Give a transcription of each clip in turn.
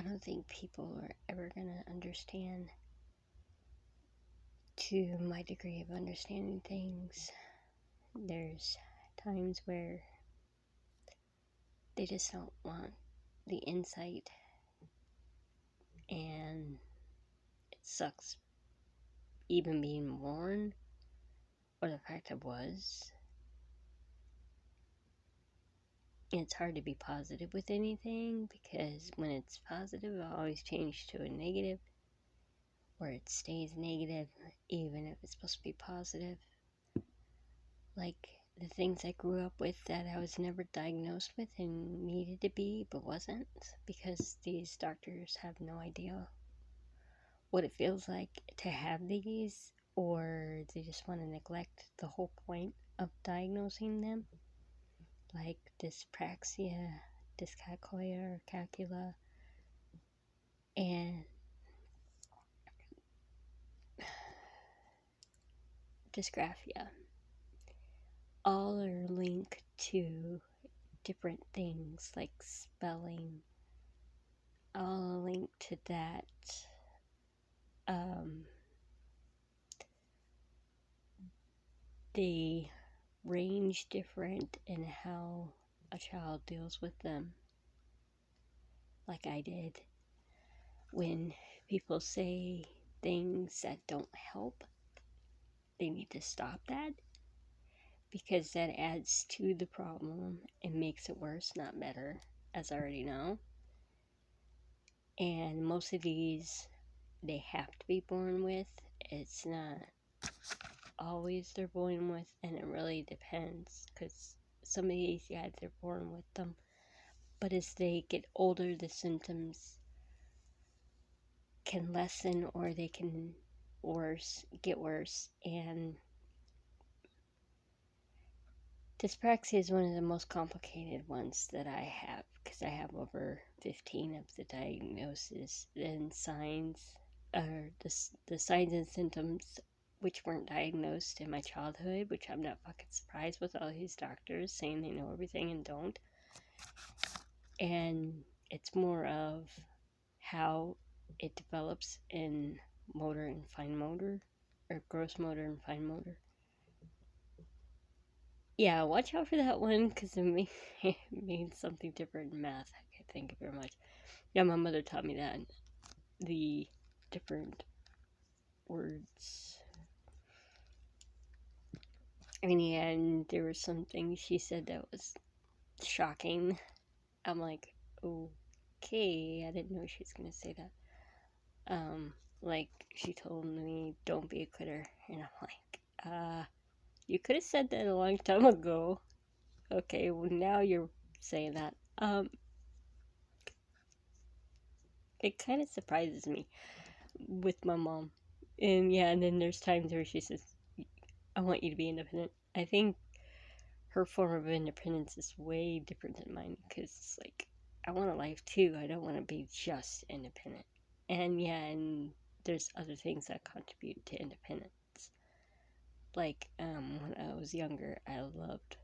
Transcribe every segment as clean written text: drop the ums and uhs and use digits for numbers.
don't think people are ever gonna understand to my degree of understanding things. There's times where they just don't want the insight, and it sucks even being born, or the fact I was. It's hard to be positive with anything, because when it's positive, it'll always change to a negative, or it stays negative even if it's supposed to be positive. Like the things I grew up with that I was never diagnosed with and needed to be but wasn't, because these doctors have no idea what it feels like to have these, or they just want to neglect the whole point of diagnosing them, like dyspraxia, dyscalculia, or calcula, and dysgraphia. All are linked to different things like spelling. All are linked to that. They range different in how a child deals with them, like I did. When people say things that don't help, they need to stop that, because that adds to the problem and makes it worse, not better, as I already know. And most of these, they have to be born with. It's not always they're born with, and it really depends, because some of these, yeah, they're born with them, but as they get older, the symptoms can lessen, or they can get worse. And dyspraxia is one of the most complicated ones that I have, because I have over 15 of the diagnoses and signs, or the signs and symptoms which weren't diagnosed in my childhood, which I'm not fucking surprised with all these doctors saying they know everything and don't. And it's more of how it develops in motor and fine motor, or gross motor and fine motor. Yeah, watch out for that one, because it means something different in math. I can't think of very much. Yeah, my mother taught me that. The different words. And there were some things she said that was shocking. I'm like, okay, I didn't know she was going to say that. Like, she told me, don't be a quitter. And I'm like, you could have said that a long time ago. Okay, well, now you're saying that. It kind of surprises me with my mom. And yeah, and then there's times where she says, I want you to be independent. I think her form of independence is way different than mine, because it's like, I want a life too. I don't want to be just independent. And yeah, and there's other things that contribute to independence. Like, when I was younger, I loved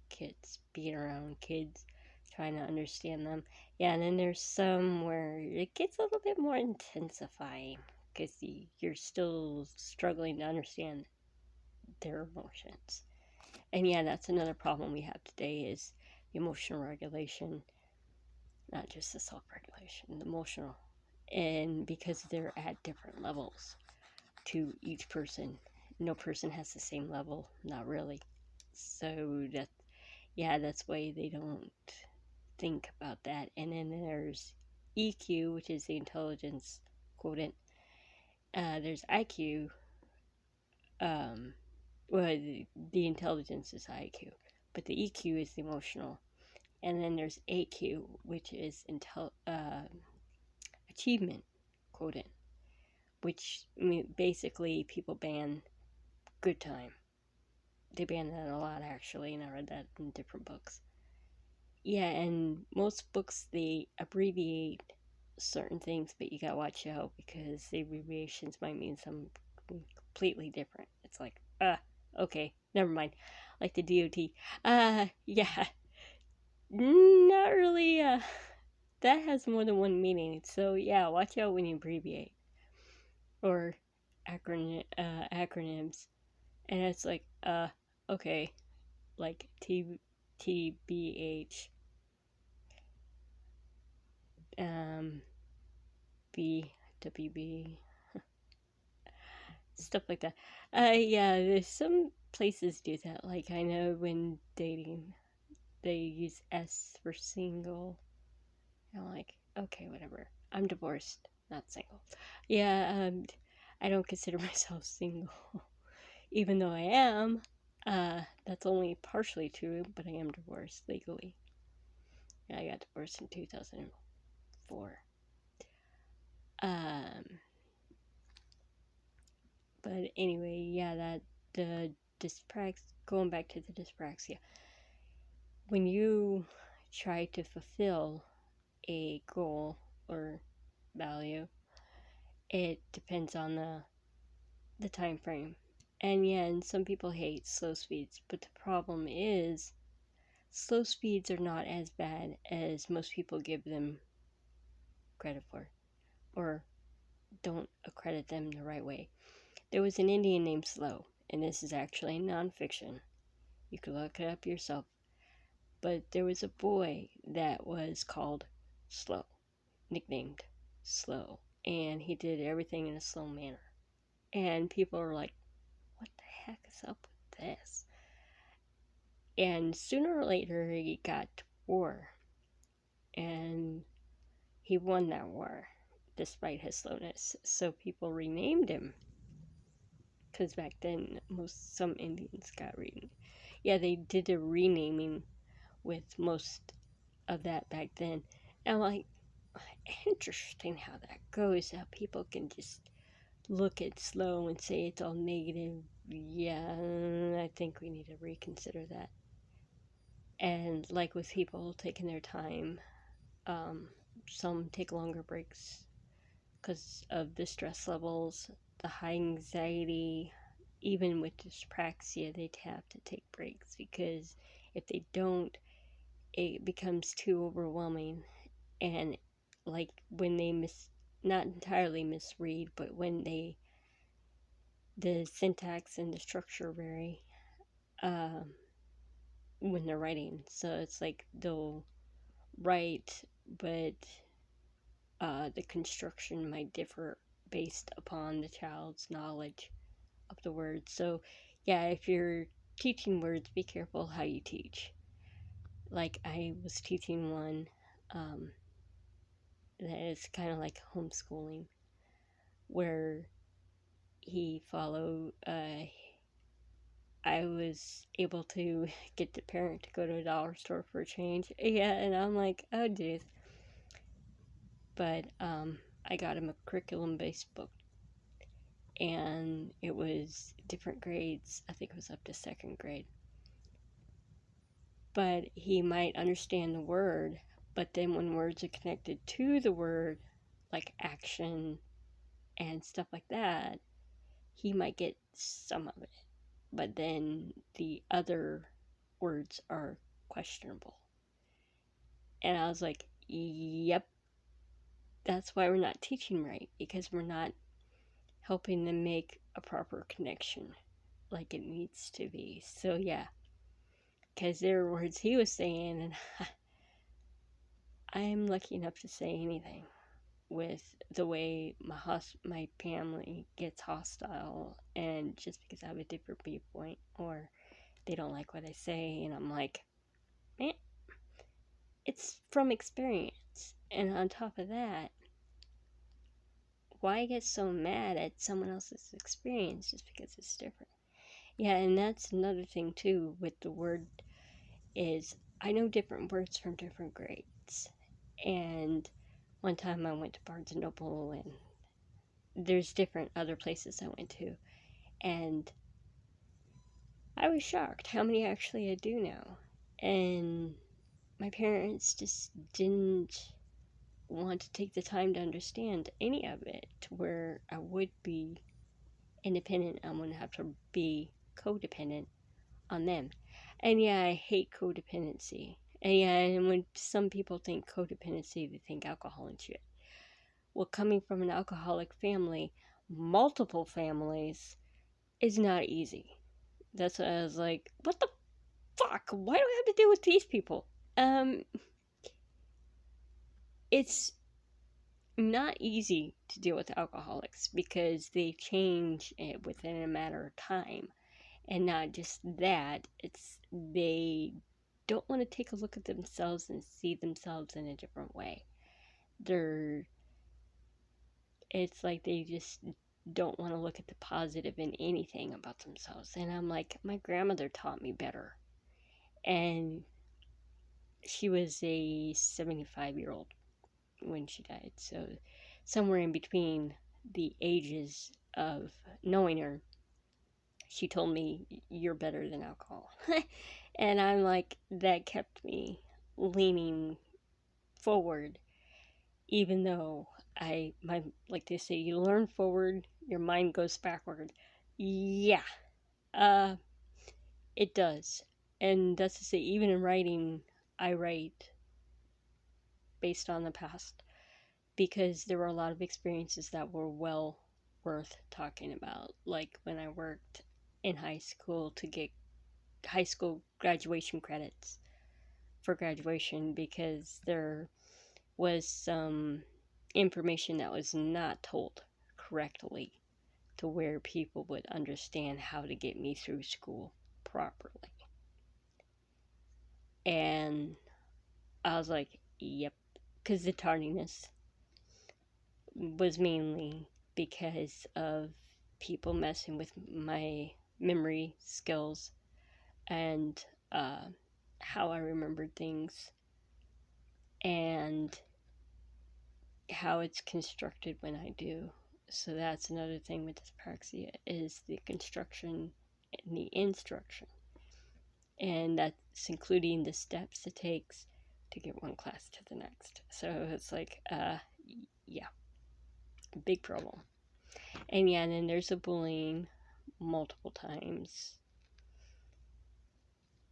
kids, being around kids, trying to understand them. Yeah, and then there's some where it gets a little bit more intensifying, because you're still struggling to understand their emotions. And yeah, that's another problem we have today, is the emotional regulation, not just the self-regulation, the emotional. And because they're at different levels to each person, no person has the same level, not really. So that's why they don't think about that. And then there's EQ, which is the intelligence quotient. There's IQ. Well, the intelligence is IQ, but the EQ is the emotional. And then there's AQ, which is achievement quotient, which basically people ban good time. They ban that a lot, actually, and I read that in different books. Yeah, and most books, they abbreviate certain things, but you gotta watch out, because the abbreviations might mean something completely different. It's like, okay, never mind. Like the DOT. Yeah. Not really, that that has more than one meaning. So yeah, watch out when you abbreviate or acronyms. And it's like, okay, like TBH, BWB, stuff like that. Yeah, there's some places do that. Like I know when dating, they use S for single. And I'm like, okay, whatever. I'm divorced, not single. Yeah, I don't consider myself single, even though I am. That's only partially true, but I am divorced legally. I got divorced in 2004. Um, but anyway, yeah, that the going back to the dyspraxia, when you try to fulfill a goal or value, it depends on the time frame. And yeah, and some people hate slow speeds, but the problem is slow speeds are not as bad as most people give them credit for, or don't accredit them the right way. There was an Indian named Slow, and this is actually nonfiction. You can look it up yourself. But there was a boy that was called Slow, nicknamed Slow, and he did everything in a slow manner. And people are like, what the heck is up with this? And sooner or later, he got to war, and he won that war despite his slowness. So people renamed him, because back then some Indians got renamed. Yeah, they did a renaming with most of that back then. And I'm like, interesting how that goes. How people can just look at slow and say it's all negative. Yeah, I think we need to reconsider that. And like with people taking their time, some take longer breaks because of the stress levels, the high anxiety. Even with dyspraxia, they have to take breaks because if they don't, it becomes too overwhelming. And like when they not entirely misread, but when the syntax and the structure vary when they're writing. So it's like they'll write, but the construction might differ based upon the child's knowledge of the words. So yeah, if you're teaching words, be careful how you teach. Like I was teaching one that is kind of like homeschooling, where he followed. I was able to get the parent to go to a dollar store for a change. Yeah, and I'm like, oh, dude. But I got him a curriculum-based book, and it was different grades. I think it was up to second grade. But he might understand the word, but then when words are connected to the word, like action and stuff like that, he might get some of it. But then the other words are questionable. And I was like, yep, that's why we're not teaching right, because we're not helping them make a proper connection like it needs to be. So yeah, because there were words he was saying, and I'm lucky enough to say anything with the way my family gets hostile, and just because I have a different viewpoint, or they don't like what I say, and I'm like, man, it's from experience. And on top of that, why get so mad at someone else's experience just because it's different? Yeah, and that's another thing too with the word is I know different words from different grades. And one time I went to Barnes and Noble, and there's different other places I went to, and I was shocked how many actually I do know. And my parents just didn't want to take the time to understand any of it, to where I would be independent. I'm going to have to be codependent on them. And yeah, I hate codependency. And when some people think codependency, they think alcohol and shit. Well, coming from an alcoholic family, multiple families, is not easy. That's why I was like, what the fuck? Why do I have to deal with these people? Um, it's not easy to deal with alcoholics because they change it within a matter of time. And not just that, it's they don't want to take a look at themselves and see themselves in a different way. They're it's like they just don't want to look at the positive in anything about themselves. And I'm like, my grandmother taught me better. And she was a 75-year-old when she died. So somewhere in between the ages of knowing her, she told me, "You're better than alcohol." And I'm like, that kept me leaning forward, even though like they say, you learn forward, your mind goes backward. Yeah, uh, it does. And that's to say, even in writing, I write based on the past because there were a lot of experiences that were well worth talking about. Like when I worked in high school to get high school graduation credits for graduation because there was some information that was not told correctly to where people would understand how to get me through school properly. And I was like, yep, because the tardiness was mainly because of people messing with my memory skills and uh, how I remembered things and how it's constructed when I do. So that's another thing with dyspraxia is the construction and the instruction. And that's including the steps it takes to get one class to the next. So it's like, yeah, big problem. And yeah, and then there's the bullying multiple times.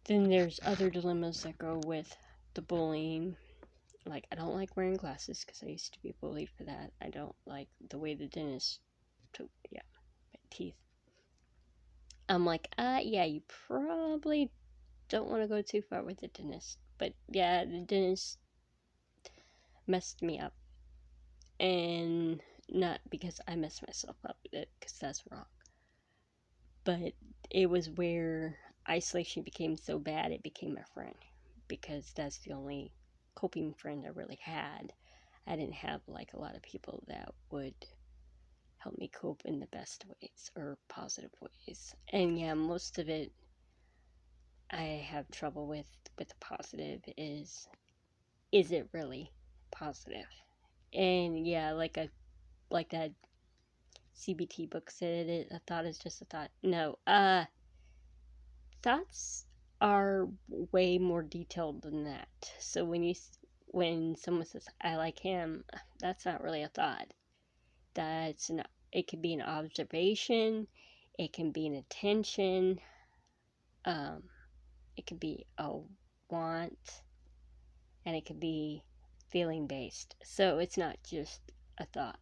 Then there's other dilemmas that go with the bullying. Like, I don't like wearing glasses because I used to be bullied for that. I don't like the way the dentist took, yeah, my teeth. I'm like, yeah, you probably don't want to go too far with the dentist. But yeah, the dentist messed me up. And not because I messed myself up, because that's wrong. But it was where isolation became so bad, it became my friend. Because that's the only coping friend I really had. I didn't have like a lot of people that would help me cope in the best ways or positive ways. And yeah, most of it I have trouble with the positive is it really positive? And yeah, like that CBT book said, a thought is just a thought. No, thoughts are way more detailed than that. So when someone says I like him, that's not really a thought. That's an it can be an observation, it can be an attention, um, it can be a want, and it can be feeling based. So it's not just a thought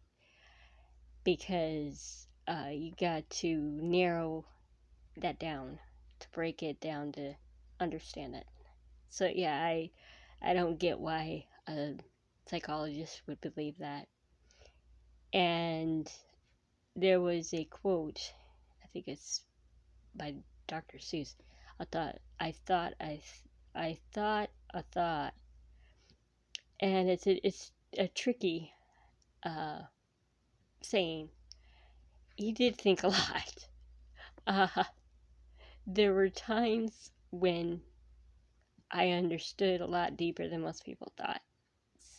because you got to narrow that down to break it down to understand it. So yeah, I don't get why a psychologist would believe that. And there was a quote, I think it's by Dr. Seuss. I thought a thought, and it's a tricky saying. He did think a lot. Uh, there were times when I understood a lot deeper than most people thought.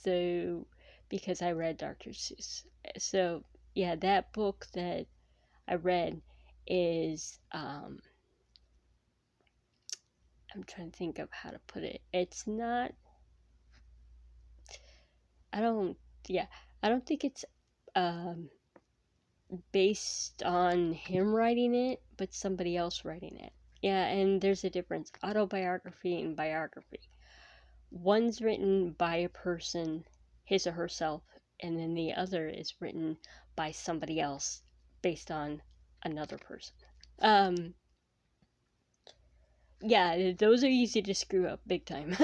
So, because I read Dr. Seuss. So, yeah, that book that I read is, I'm trying to think of how to put it. It's not, I don't, yeah, I don't think it's um, based on him writing it, but somebody else writing it. Yeah, and there's a difference. Autobiography and biography. One's written by a person, his or herself, and then the other is written by somebody else based on another person. Yeah, those are easy to screw up big time.